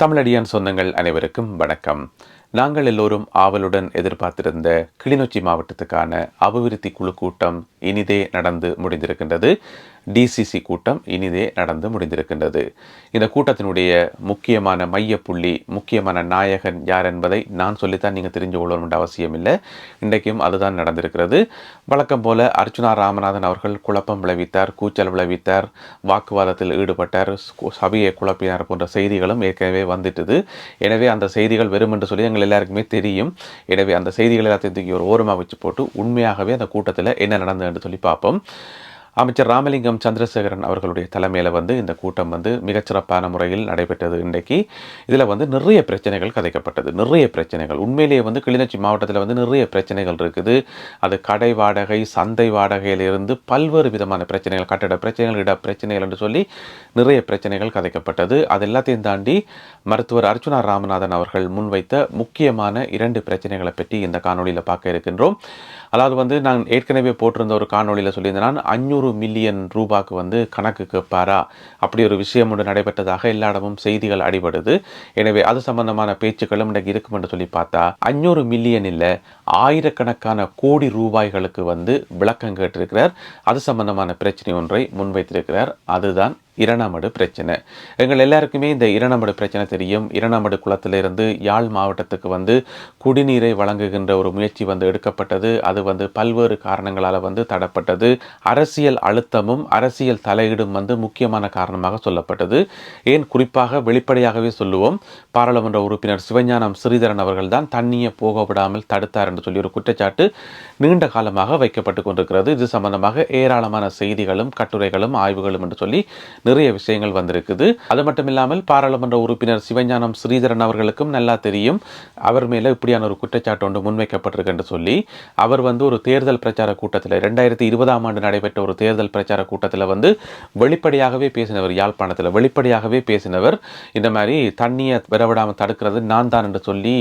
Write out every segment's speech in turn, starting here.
தமிழடியான் சொந்தங்கள் அனைவருக்கும் வணக்கம். நாங்கள் எல்லோரும் ஆவலுடன் எதிர்பார்த்திருந்த கிளிநொச்சி மாவட்டத்துக்கான அபிவிருத்தி குழு கூட்டம் இனிதே நடந்து முடிந்திருக்கின்றது. டிசிசி கூட்டம் இனிதே நடந்து முடிந்திருக்கின்றது. இந்த கூட்டத்தினுடைய முக்கியமான மையப்புள்ளி, முக்கியமான நாயகன் யார் என்பதை நான் சொல்லித்தான் நீங்கள் தெரிஞ்சு கொள்ளணும் என்ற அவசியம் இல்லை. இன்றைக்கும் அதுதான் நடந்திருக்கிறது. வழக்கம் போல அர்ச்சுனா ராமநாதன் அவர்கள் குழப்பம் விளைவித்தார், கூச்சல் விளைவித்தார், வாக்குவாதத்தில் ஈடுபட்டார், சபையை குழப்பினார் போன்ற செய்திகளும் ஏற்கனவே வந்துட்டது. எனவே அந்த செய்திகள் வெறும் என்று சொல்லி எங்கள் எல்லாருக்குமே தெரியும். எனவே அந்த செய்திகள் எல்லாத்தையும் தூக்கி ஒரு ஓரமாக வச்சு போட்டு உண்மையாகவே அந்த கூட்டத்தில் என்ன நடந்தது என்று சொல்லி பார்ப்போம். அமைச்சர் ராமலிங்கம் சந்திரசேகரன் அவர்களுடைய தலைமையில் இந்த கூட்டம் மிகச்சிறப்பான முறையில் நடைபெற்றது. இன்றைக்கு இதில் நிறைய பிரச்சனைகள் கதைக்கப்பட்டது. நிறைய பிரச்சனைகள் உண்மையிலேயே கிளிநொச்சி மாவட்டத்தில் நிறைய பிரச்சனைகள் இருக்குது. அது கடை வாடகை, சந்தை வாடகையிலிருந்து பல்வேறு விதமான பிரச்சனைகள், கட்டட பிரச்சனைகள், இட பிரச்சனைகள் என்று சொல்லி நிறைய பிரச்சனைகள் கதைக்கப்பட்டது. அது எல்லாத்தையும் தாண்டி மருத்துவர் அர்ச்சுனா ராமநாதன் அவர்கள் முன்வைத்த முக்கியமான 2 பிரச்சனைகளை பற்றி இந்த காணொலியில் பார்க்க இருக்கின்றோம். அதாவது நான் ஏற்கனவே போட்டிருந்த ஒரு காணொலியில் சொல்லியிருந்தேன், 500 மில்லியன் ரூபாய்க்கு கணக்கு கேட்பாரா, அப்படி ஒரு விஷயம் ஒன்று நடைபெற்றதாக எல்லா இடமும் செய்திகள் அடிபடுது. எனவே அது சம்பந்தமான பேச்சுக்களும் இன்றைக்கு இருக்கும் என்று சொல்லி பார்த்தா 500 மில்லியன் இல்லை, ஆயிரக்கணக்கான கோடி ரூபாய்களுக்கு விளக்கம் கேட்டிருக்கிறார். அது சம்பந்தமான பிரச்சனை ஒன்றை முன்வைத்திருக்கிறார். அதுதான் இரணமடு பிரச்சனை. எங்கள் எல்லாருக்குமே இந்த இரணமடு பிரச்சனை தெரியும். இரணமடு குளத்திலிருந்து யாழ் மாவட்டத்துக்கு குடிநீரை வழங்குகின்ற ஒரு முயற்சி எடுக்கப்பட்டது. அது பல்வேறு காரணங்களால் தடப்பட்டது. அரசியல் அழுத்தமும் அரசியல் தலையீடும் முக்கியமான காரணமாக சொல்லப்பட்டது. ஏன் குறிப்பாக வெளிப்படையாகவே சொல்லுவோம், பாராளுமன்ற உறுப்பினர் சிவஞானம் ஸ்ரீதரன் அவர்கள் தான் தண்ணியை போக விடாமல் தடுத்தார் என்று சொல்லி ஒரு குற்றச்சாட்டு நீண்ட காலமாக வைக்கப்பட்டு கொண்டிருக்கிறது. இது சம்பந்தமாக ஏராளமான செய்திகளும் கட்டுரைகளும் ஆய்வுகளும் என்று சொல்லி நிறைய விஷயங்கள் வந்திருக்குது. அது மட்டும் இல்லாமல் பாராளுமன்ற உறுப்பினர் சிவஞானம் ஸ்ரீதரன் அவர்களுக்கும் நல்லா தெரியும், அவர் மேல இப்படியான ஒரு குற்றச்சாட்டு ஒன்று முன்வைக்கப்பட்டிருக்கு என்று சொல்லி அவர் ஒரு தேர்தல் பிரச்சார கூட்டத்தில் 2020ஆம் ஆண்டு நடைபெற்ற ஒரு தேர்தல் பிரச்சார கூட்டத்தில் வெளிப்படையாகவே பேசினவர், யாழ்ப்பாணத்தில் வெளிப்படையாகவே பேசினவர், இந்த மாதிரி தண்ணியை வரவிடாமல் தடுக்கிறது நான் தான் என்று சொல்லி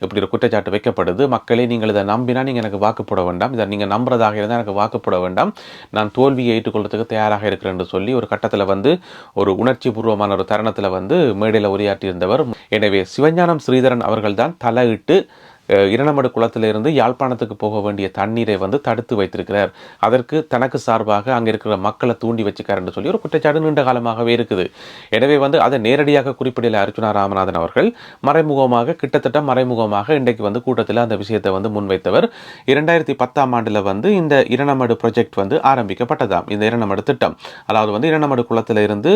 இப்படி ஒரு குற்றச்சாட்டு வைக்கப்படுது. மக்களே, நீங்கள் இதை நம்பினா நீங்கள் எனக்கு வாக்கு போட வேண்டாம், இதை நீங்கள் நம்புறதாக இருந்தால் எனக்கு வாக்கு போட வேண்டாம், நான் தோல்வியை ஏற்றுக்கொள்றதுக்கு தயாராக இருக்கிறேன் என்று சொல்லி ஒரு கட்டத்தில் ஒரு உணர்ச்சி பூர்வமான ஒரு தருணத்தில் மேடையில் உரையாற்றியிருந்தவர். எனவே சிவஞானம் ஸ்ரீதரன் அவர்கள் தான் தலையிட்டு இரணமடு குளத்திலிருந்து யாழ்ப்பாணத்துக்கு போக வேண்டிய தண்ணீரை தடுத்து வைத்திருக்கிறார். அதற்கு தனக்கு சார்பாக அங்கே இருக்கிற மக்களை தூண்டி வச்சுக்கார் என்று சொல்லி ஒரு குற்றச்சாட்டு நீண்ட காலமாகவே இருக்குது. எனவே அதை நேரடியாக குறிப்பிடல அர்ச்சுனா ராமநாதன் அவர்கள், மறைமுகமாக, கிட்டத்தட்ட மறைமுகமாக இன்றைக்கு கூட்டத்தில் அந்த விஷயத்தை முன்வைத்தவர். 2010ஆம் ஆண்டில் இந்த இரணமடு ப்ராஜெக்ட் ஆரம்பிக்கப்பட்டதாம். இந்த இரணமடு திட்டம், அதாவது இரணமடு குளத்திலிருந்து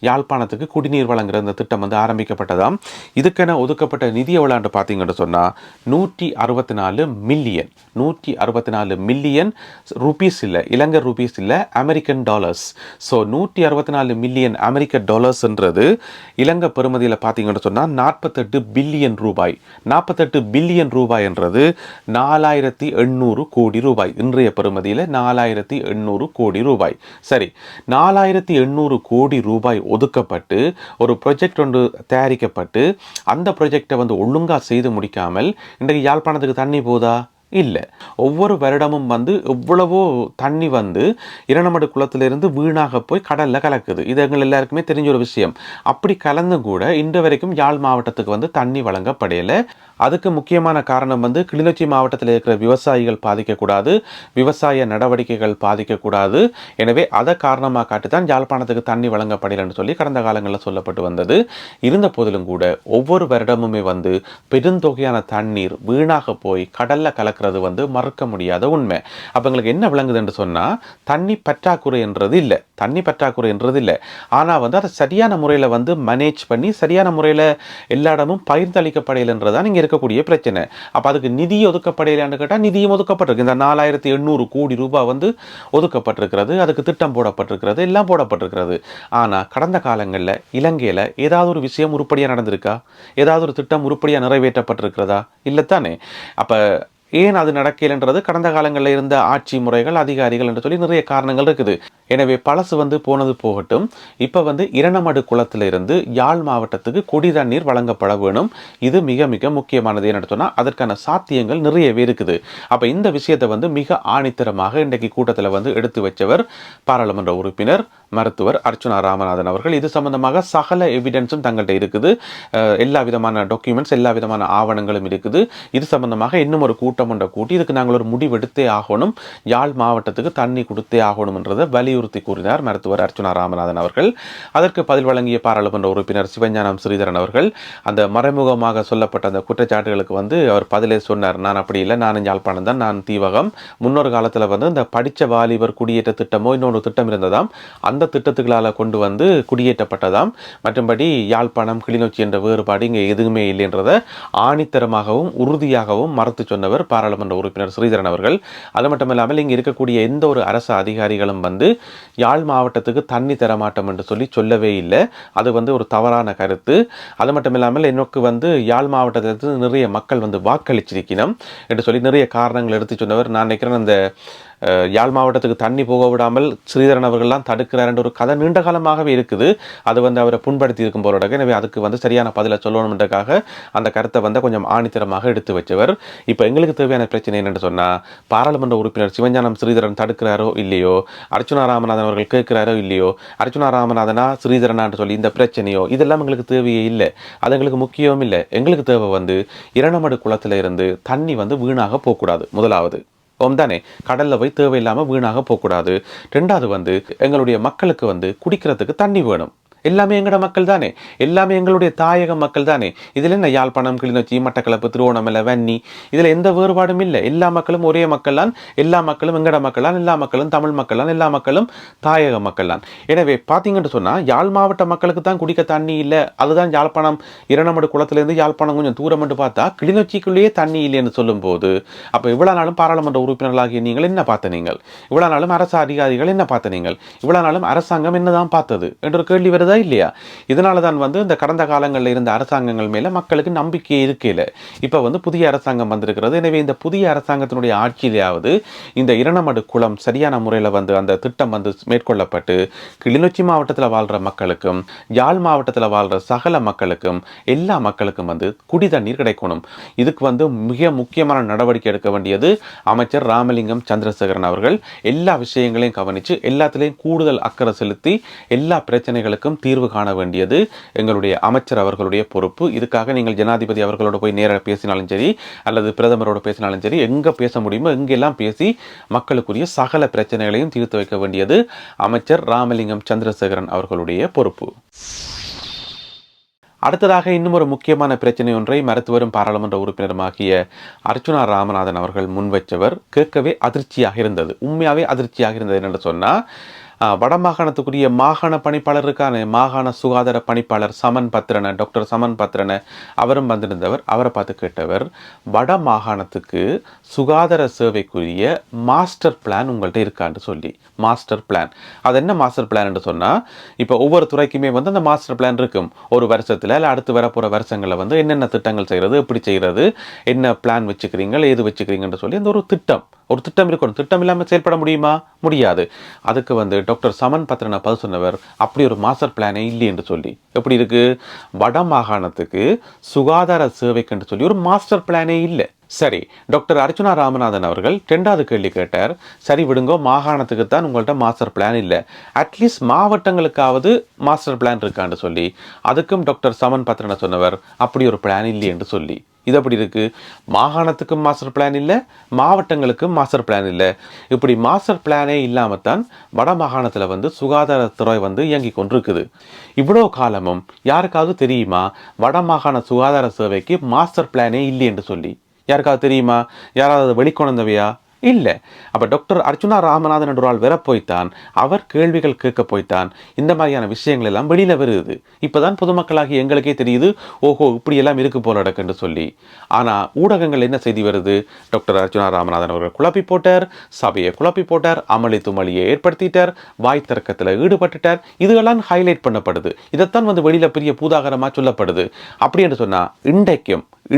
யாழ்ப்பாணத்துக்கு குடிநீர் வழங்குகிற இந்த திட்டம் ஆரம்பிக்கப்பட்டதாம். இதுக்கென ஒதுக்கப்பட்ட நிதி எவ்வளவு பார்த்தீங்கன்னு சொன்னால் 164 மில்லியன் ரூபீஸ் இல்லை, இலங்கை ரூபீஸ் இல்லை, அமெரிக்கன் டாலர்ஸ். ஸோ 164 மில்லியன் அமெரிக்க டாலர்ஸ்ன்றது இலங்கை பெறுமதியில் பார்த்தீங்கன்னு சொன்னால் 48 பில்லியன் ரூபாய். 48 பில்லியன் ரூபாய் என்றது 4800 கோடி ரூபாய். இன்றைய பெறுமதியில் 4800 கோடி ரூபாய். சரி, 4800 கோடி ரூபாய் ஒதுக்கப்பட்டு ஒரு ப்ராஜெக்ட் ஒன்று தயாரிக்கப்பட்டு அந்த ப்ராஜெக்டை ஒழுங்காக செய்து முடிக்காமல் இன்றைக்கு யாழ்ப்பாணத்துக்கு தண்ணி போதா? இல்லை. ஒவ்வொரு வருடமும் எவ்வளவோ தண்ணி இரணமடு குளத்திலிருந்து வீணாக போய் கடலில் கலக்குது. இது எங்கள் எல்லாருக்குமே தெரிஞ்ச ஒரு விஷயம். அப்படி கலந்தும் கூட இன்று வரைக்கும் யாழ் மாவட்டத்துக்கு தண்ணி வழங்கப்படையலை. அதுக்கு முக்கியமான காரணம் கிளிநொச்சி மாவட்டத்தில் இருக்கிற விவசாயிகள் பாதிக்கக்கூடாது, விவசாய நடவடிக்கைகள் பாதிக்கக்கூடாது. எனவே அதை காரணமாக காட்டித்தான் யாழ்ப்பாணத்துக்கு தண்ணி வழங்கப்படையலைன்னு சொல்லி கடந்த காலங்களில் சொல்லப்பட்டு வந்தது. இருந்த போதிலும் கூட ஒவ்வொரு வருடமுமே பெருந்தொகையான தண்ணீர் வீணாக போய் கடலில் கலக்கிறது மறுக்க முடியாத உண்மை. அப்போ எங்களுக்கு என்ன விளங்குது என்று சொன்னால், தண்ணி பற்றாக்குறை என்றது இல்லை, தண்ணி பற்றாக்குறை என்றது இல்லை. ஆனால் அதை சரியான முறையில் மேனேஜ் பண்ணி சரியான முறையில் எல்லா இடமும் பகிர்ந்தளிக்கப்படையலைன்றதான் இங்கே இருக்கக்கூடிய பிரச்சனை. அப்போ அதுக்கு நிதி ஒதுக்கப்படையிலான்னு கேட்டால் நிதியும் ஒதுக்கப்பட்டிருக்கு. இந்த 4800 கோடி ரூபாய் ஒதுக்கப்பட்டிருக்கிறது, அதுக்கு திட்டம் போடப்பட்டிருக்கிறது, எல்லாம் போடப்பட்டிருக்கிறது. ஆனால் கடந்த காலங்களில் இலங்கையில் ஏதாவது ஒரு விஷயம் உருப்படியாக நடந்திருக்கா? ஏதாவது ஒரு திட்டம் உருப்படியாக நிறைவேற்றப்பட்டிருக்கிறதா? இல்லைத்தானே. அப்போ ஏன் அது நடக்கலைன்றது கடந்த காலங்களில் இருந்த ஆட்சி முறைகள், அதிகாரிகள் என்று சொல்லி நிறைய காரணங்கள் இருக்குது. எனவே பழசு போனது போகட்டும். இப்போ இரணமடு குளத்திலிருந்து யாழ் மாவட்டத்துக்கு குடி தண்ணீர் வழங்கப்பட வேணும். இது மிக மிக முக்கியமானது. என்னென்னு சொன்னால் அதற்கான சாத்தியங்கள் நிறையவே இருக்குது. அப்போ இந்த விஷயத்தை மிக ஆணித்தரமாக இன்றைக்கு கூட்டத்தில் எடுத்து வச்சவர் பாராளுமன்ற உறுப்பினர் மருத்துவர் அர்ச்சுனா ராமநாதன் அவர்கள். இது சம்பந்தமாக சகல எவிடன்ஸும் தங்கள்கிட்ட இருக்குது. எல்லா விதமான டாக்குமெண்ட்ஸ், எல்லா விதமான ஆவணங்களும் இருக்குது. இது சம்பந்தமாக இன்னும் ஒரு கூட்டம் ஒன்றை கூட்டி இதுக்கு நாங்கள் ஒரு முடிவெடுத்தே ஆகணும், யாழ் மாவட்டத்துக்கு தண்ணி கொடுத்தே ஆகணும்ன்றதை வலியுறுத்தி கூறினார் மருத்துவர் அர்ச்சுனா ராமநாதன் அவர்கள். அதற்கு பதில் வழங்கிய பாராளுமன்ற உறுப்பினர் சிவஞானம் ஸ்ரீதரன் அவர்கள் அந்த மறைமுகமாக சொல்லப்பட்ட அந்த குற்றச்சாட்டுகளுக்கு அவர் பதிலே சொன்னார். நான் அப்படி இல்லை, நான் யாழ்ப்பாணம் தான், நான் தீவகம். முன்னொரு காலத்தில் இந்த படித்த வாலிபர் குடியேற்ற திட்டமோ இன்னொரு திட்டம் இருந்ததாம். அந்த திட்டத்துக்களால் கொண்டு குடியேற்றப்பட்டதாம். மற்றும்படி யாழ்ப்பாணம் கிளிநொச்சி என்ற வேறுபாடு இங்கே எதுவுமே இல்லை என்றதை ஆணித்தரமாகவும் உறுதியாகவும் மறுத்து சொன்னவர் பாராளுமன்ற உறுப்பினர் ஸ்ரீதரன் அவர்கள். அது மட்டுமில்லாமல் இங்கே இருக்கக்கூடிய எந்த ஒரு அரசு அதிகாரிகளும் யாழ் மாவட்டத்துக்கு தண்ணி தரமாட்டோம் என்று சொல்லவே இல்லை. அது ஒரு தவறான கருத்து. அது மட்டுமில்லாமல் எனக்கு யாழ் மாவட்டத்திலிருந்து நிறைய மக்கள் வாக்களிச்சிருக்கணும் என்று சொல்லி நிறைய காரணங்கள் எடுத்து சொன்னவர். நான் நினைக்கிறேன் அந்த யாழ் மாவட்டத்துக்கு தண்ணி போக விடாமல் ஸ்ரீதரன் அவர்கள்லாம் தடுக்கிறார் என்ற ஒரு கதை நீண்ட காலமாகவே இருக்குது. அது அவரை புண்படுத்தி இருக்கும் போல. எனவே அதுக்கு சரியான பதிலை சொல்லணும்ன்றக்காக அந்த கருத்தை கொஞ்சம் ஆணித்தரமாக எடுத்து வச்சவர். இப்போ எங்களுக்கு தேவையான பிரச்சனை என்னென்னு சொன்னால், பாராளுமன்ற உறுப்பினர் சிவஞானம் ஸ்ரீதரன் தடுக்கிறாரோ இல்லையோ, அர்ச்சுனா ராமநாதன் அவர்கள் கேட்கிறாரோ இல்லையோ, அர்ச்சுனா ராமநாதனா ஸ்ரீதரனான்னு சொல்லி இந்த பிரச்சனையோ இதெல்லாம் எங்களுக்கு தேவையே இல்லை. அது எங்களுக்கு முக்கியமும் இல்லை. எங்களுக்கு தேவை இரணமடு குளத்தில் இருந்து தண்ணி வீணாக போகக்கூடாது. முதலாவது தானே, கடலில் போய் தேவையில்லாமல் வீணாக போகக்கூடாது. ரெண்டாவது எங்களுடைய மக்களுக்கு குடிக்கிறதுக்கு தண்ணி வேணும். எல்லாமே எங்களோட மக்கள் தானே, எல்லாமே எங்களுடைய தாயக மக்கள் தானே. இதில் என்ன யாழ்ப்பாணம், கிளிநொச்சி, மட்டக்களப்பு, திருவோணமலை, வன்னி, இதில் எந்த வேறுபாடும் இல்லை. எல்லா மக்களும் ஒரே மக்கள் தான். எல்லா மக்களும் எங்கட மக்கள் தான். எல்லா மக்களும் தமிழ் மக்கள் தான். எல்லா மக்களும் தாயக மக்கள் தான். எனவே பார்த்தீங்கன்னு சொன்னால் யாழ் மாவட்ட மக்களுக்கு தான் குடிக்க தண்ணி இல்லை. அதுதான் யாழ்ப்பாணம் இரணமடு குளத்திலேருந்து யாழ்ப்பாணம் கொஞ்சம் தூரம் என்று பார்த்தா கிளிநொச்சிக்குள்ளேயே தண்ணி இல்லைன்னு சொல்லும்போது, அப்போ இவ்வளோ நாளும் பாராளுமன்ற உறுப்பினர்களாகிய நீங்கள் என்ன பார்த்த நீங்கள்? இவ்வளோ நாளும் அரசு அதிகாரிகள் என்ன பார்த்த நீங்கள்? இவ்வளோ நாளும் அரசாங்கம் என்னதான் பார்த்தது என்ற ஒரு கேள்வி வருது இல்லையா? இதனால தான் இந்த கடந்த காலங்களில் இருந்த அரசாங்கங்கள் மேல மக்களுக்கு நம்பிக்கை இருக்கல. இப்ப புதிய அரசாங்கம் வந்திருக்கிறது. எனவே இந்த புதிய அரசாங்கத்தினுடைய ஆட்சியிலாவது இந்த இரணமடு குளம் சரியான முறையில் அந்த திட்டம் மேற்கொள்ளப்பட்டு கிளிநொச்சி மாவட்டத்தில் வாழ்ற மக்களுக்கும் யாழ் மாவட்டத்தில் வாழ்ற சகல மக்களுக்கும் எல்லா மக்களுக்கும் குடி தண்ணீர் கிடைக்கணும். இதுக்கு மிக முக்கியமான நடவடிக்கை எடுக்க வேண்டியது அமைச்சர் ராமலிங்கம் சந்திரசேகரன் அவர்கள். எல்லா விஷயங்களையும் கவனிச்சு எல்லாத்திலையும் கூடுதல் அக்கறை செலுத்தி எல்லா பிரச்சனைகளுக்கும் தீர்வு காண வேண்டியது எங்களுடைய அமைச்சர் அவர்களுடைய பொறுப்பு. இதுக்காக நீங்கள் ஜனாதிபதி அவர்களோட போய் நேராக பேசினாலும் சரி, அல்லது பிரதமரோட பேசினாலும் சரி, எங்க பேச முடியுமோ எங்கெல்லாம் பேசி மக்களுக்குரிய சகல பிரச்சனைகளையும் தீர்த்து வைக்க வேண்டியது அமைச்சர் ராமலிங்கம் சந்திரசேகரன் அவர்களுடைய பொறுப்பு. அடுத்ததாக இன்னும் ஒரு முக்கியமான பிரச்சனை ஒன்றை மருத்துவரும் பாராளுமன்ற உறுப்பினருமாகிய அர்ச்சுனா ராமநாதன் அவர்கள் முன்வைச்சவர் கேட்கவே அதிர்ச்சியாக இருந்தது. உண்மையாகவே அதிர்ச்சியாக இருந்தது என்னென்னு சொன்னால், வடமாகாணத்துக்குரிய மாகாண பணிப்பாளர் இருக்கான மாகாண சுகாதார பணிப்பாளர் சமன் பத்ரன, டாக்டர் சமன் பத்ரன அவரும் வந்திருந்தவர். அவரை பார்த்து கேட்டவர், வட மாகாணத்துக்கு சுகாதார சேவைக்குரிய மாஸ்டர் பிளான் உங்கள்கிட்ட இருக்கான்னு சொல்லி. மாஸ்டர் பிளான், அது என்ன மாஸ்டர் பிளான் என்று சொன்னால், இப்போ ஒவ்வொரு துறைக்குமே அந்த மாஸ்டர் பிளான் இருக்கும். ஒரு வருஷத்தில் இல்லை அடுத்து வரப்போகிற வருஷங்களில் என்னென்ன திட்டங்கள் செய்கிறது, எப்படி செய்கிறது, என்ன பிளான் வச்சுக்கிறீங்க, ஏது வச்சுக்கிறீங்கன்னு சொல்லி அந்த ஒரு திட்டம் இருக்கணும். திட்டம் இல்லாமல் செயல்பட முடியுமா? முடியாது. அதுக்கு டாக்டர் சமன் பத்ரனை பதில் சொன்னவர், அப்படி ஒரு மாஸ்டர் பிளானே இல்லை என்று சொல்லி. எப்படி இருக்கு? வட மாகாணத்துக்கு சுகாதார சேவைக்கு சொல்லி ஒரு மாஸ்டர் பிளானே இல்லை. சரி, டாக்டர் அர்ச்சுனா ராமநாதன் அவர்கள் ரெண்டாவது கேள்வி கேட்டார். சரி விடுங்கோ, மாகாணத்துக்கு தான் உங்கள்கிட்ட மாஸ்டர் பிளான் இல்லை, அட்லீஸ்ட் மாவட்டங்களுக்காவது மாஸ்டர் பிளான் இருக்கான்னு சொல்லி. அதுக்கும் டாக்டர் சமன் பத்ரனை சொன்னவர், அப்படி ஒரு பிளான் இல்லை என்று சொல்லி. இது அப்படி இருக்கு. மாகாணத்துக்கும் மாஸ்டர் பிளான் இல்லை, மாவட்டங்களுக்கும் மாஸ்டர் பிளான் இல்லை. இப்படி மாஸ்டர் பிளானே இல்லாமல் தான் வட மாகாணத்தில் சுகாதாரத்துறை இயங்கி கொண்டிருக்குது. இவ்வளோ காலமும் யாருக்காவது தெரியுமா வட மாகாண சுகாதார சேவைக்கு மாஸ்டர் பிளானே இல்லை என்று சொல்லி? யாருக்காவது தெரியுமா? யாராவது வெளிக்கொணர்ந்தவையா? இல்லை. அப்போ டாக்டர் அர்ச்சுனா ராமநாதன் என்ற ஆள் வர போய்த்தான், அவர் கேள்விகள் கேட்க போய்த்தான் இந்த மாதிரியான விஷயங்கள் எல்லாம் வெளியில் வருது. இப்போ தான் பொதுமக்களாகி எங்களுக்கே தெரியுது, ஓஹோ இப்படியெல்லாம் இருக்கு போல நடக்குன்னு சொல்லி. ஆனால் ஊடகங்கள் என்ன செய்தி வருது? டாக்டர் அர்ச்சுனா ராமநாதன் அவர்கள் குழப்பி போட்டார், சபையை குழப்பி போட்டார், அமளி துமளியை ஏற்படுத்திட்டார், வாய் தர்க்கத்தில் ஈடுபட்டுட்டார், இதுகெல்லாம் ஹைலைட் பண்ணப்படுது. இதைத்தான் வெளியில் பெரிய பூதாகரமாக சொல்லப்படுது. அப்படி என்று சொன்னால்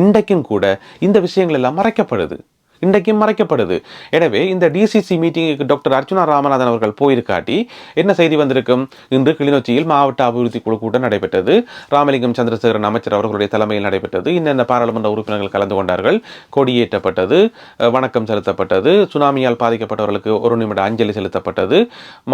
இன்றைக்கும் கூட இந்த விஷயங்கள் எல்லாம் மறைக்கப்படுது. இன்றைக்கும் மறைக்கப்படுது. எனவே இந்த டிசிசி மீட்டிங்குக்கு டாக்டர் அர்ச்சுனா ராமநாதன் அவர்கள் போயிருக்காட்டி என்ன செய்தி வந்திருக்கும்? இன்று கிளிநொச்சியில் மாவட்ட அபிவிருத்தி குழு கூட்டம் நடைபெற்றது. ராமலிங்கம் சந்திரசேகரன் அமைச்சர் அவர்களுடைய தலைமையில் நடைபெற்றது. இன்னென்ன பாராளுமன்ற உறுப்பினர்கள் கலந்து கொண்டார்கள். கொடியேற்றப்பட்டது, வணக்கம் செலுத்தப்பட்டது, சுனாமியால் பாதிக்கப்பட்டவர்களுக்கு 1 நிமிட அஞ்சலி செலுத்தப்பட்டது.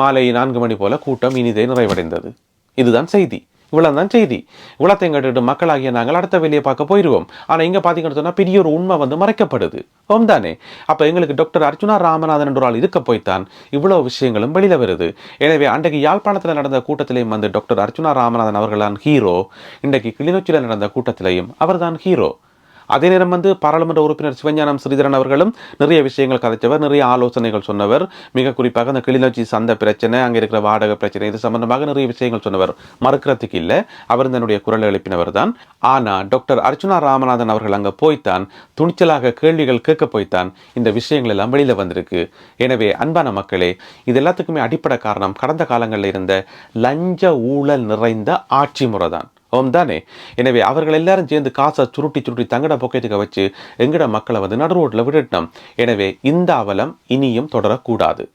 மாலை 4 மணி போல கூட்டம் இனிதே நிறைவடைந்தது. இதுதான் செய்தி. இவ்வளவுதான் செய்தி. இவ்வளத்தையும் கேட்டுட்டு மக்களாகிய நாங்கள் அடுத்த வேலையை பார்க்க போயிடுவோம். ஆனா இங்க பாத்தீங்கன்னு சொன்னா பெரிய ஒரு உண்மை மறைக்கப்படுது. தானே? அப்ப எங்களுக்கு டாக்டர் அர்ச்சுனா ராமநாதன் என்ற ஆள் இருக்க போய்த்தான் இவ்வளவு விஷயங்களும் வெளியில வருது. எனவே அன்றைக்கு யாழ்ப்பாணத்தில் நடந்த கூட்டத்திலேயும் டாக்டர் அர்ச்சுனா ராமநாதன் அவர்கள் தான் ஹீரோ. இன்றைக்கு கிளிநொச்சியில் நடந்த கூட்டத்திலேயும் அவர்தான் ஹீரோ. அதே நேரம் பாராளுமன்ற உறுப்பினர் சிவஞானம் ஸ்ரீதரன் அவர்களும் நிறைய விஷயங்கள் கதைச்சவர், நிறைய ஆலோசனைகள் சொன்னவர். மிக குறிப்பாக அந்த கிளிநொச்சி சந்தை பிரச்சனை, அங்கே இருக்கிற வாடகை பிரச்சனை, இது சம்பந்தமாக நிறைய விஷயங்கள் சொன்னவர். மறுக்கிறதுக்கு இல்லை, அவர் தன்னுடைய குரலை எழுப்பினவர் தான். ஆனா டாக்டர் அர்ச்சுனா ராமநாதன் அவர்கள் அங்கே போய்த்தான் துணிச்சலாக கேள்விகள் கேட்க போய்த்தான் இந்த விஷயங்கள் எல்லாம் வெளியில வந்திருக்கு. எனவே அன்பான மக்களே, இது எல்லாத்துக்குமே அடிப்படை காரணம் கடந்த காலங்களில் இருந்த லஞ்ச ஊழல் நிறைந்த ஆட்சி முறை தான். தானே? எனவே அவர்கள் எல்லாரும் சேர்ந்து காசை சுருட்டி தங்கட பொக்கெட்டுக்க வச்சு எங்கட மக்களை நடு ரோட்ல விட்டுட்டோம். எனவே இந்த அவலம் இனியும் தொடரக்கூடாது.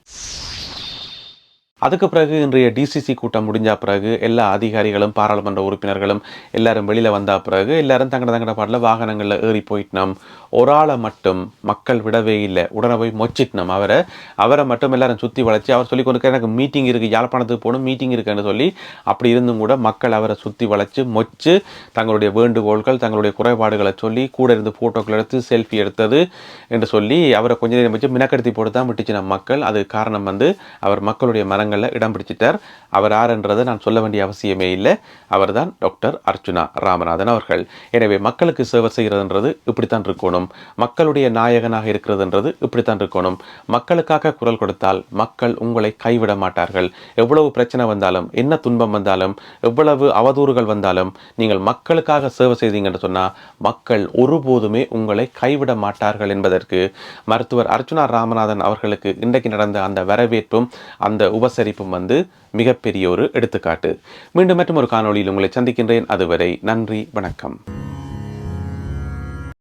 அதுக்கு பிறகு இன்றைய டிசிசி கூட்டம் முடிஞ்ச பிறகு எல்லா அதிகாரிகளும் பாராளுமன்ற உறுப்பினர்களும் எல்லாரும் வெளியில வந்த பிறகு எல்லாரும் தங்கட பாட்டில் வாகனங்களில் ஏறி போயிட்டோம். ஒரு ஆளை மட்டும் மக்கள் விடவே இல்லை. உடனே போய் மொச்சிட்டோம். அவரை மட்டும் எல்லாரும் சுற்றி வளைச்சி அவர் சொல்லி கொண்டு எனக்கு மீட்டிங் இருக்குது, யாழ்ப்பாணத்துக்கு போகணும், மீட்டிங் இருக்குன்னு சொல்லி அப்படி இருந்தும் கூட மக்கள் அவரை சுற்றி வளைச்சு மொச்சு தங்களுடைய வேண்டுகோள்கள் தங்களுடைய குறைபாடுகளை சொல்லி கூட இருந்து ஃபோட்டோக்கள் எடுத்து செல்ஃபி எடுத்தது என்று சொல்லி அவரை கொஞ்ச நேரம் வச்சு மினக்கடுத்தி போட்டு தான் விட்டுச்சு நம்ம மக்கள். அது காரணம் அவர் மக்களுடைய மரங்கள் இடம் பிடிச்சிட்டார். அவர் யாருன்றதை நான் சொல்ல வேண்டிய அவசியமே இல்லை. அவர்தான் டாக்டர் அர்ச்சுனா ராமநாதன் அவர்கள். எனவே மக்களுக்கு சேவை செய்கிறதுன்றது இப்படித்தான் இருக்கணும். மக்களுடைய நாயகனாக இருக்கிறதுன்றது இப்படித்தான் இருக்கணும். மக்களுக்காக குரல் கொடுத்தால் மக்கள் உங்களை கைவிட மாட்டார்கள். எவ்வளவு பிரச்சனை வந்தாலும், என்ன துன்பம் வந்தாலும், எவ்வளவு அவதூறுகள் வந்தாலும், நீங்கள் மக்களுக்காக சேவை செய்தீங்கன்னு சொன்னா மக்கள் ஒருபோதுமே உங்களை கைவிட மாட்டார்கள் என்பதற்கு மருத்துவர் அர்ச்சுனா ராமநாதன் அவர்களுக்கு இன்றைக்கு நடந்த அந்த வரவேற்பும் அந்த உபசரிப்பும் மிகப்பெரிய ஒரு எடுத்துக்காட்டு. மீண்டும் மற்றும் ஒரு காணொளியில் உங்களை சந்திக்கின்றேன். அதுவரை நன்றி, வணக்கம்.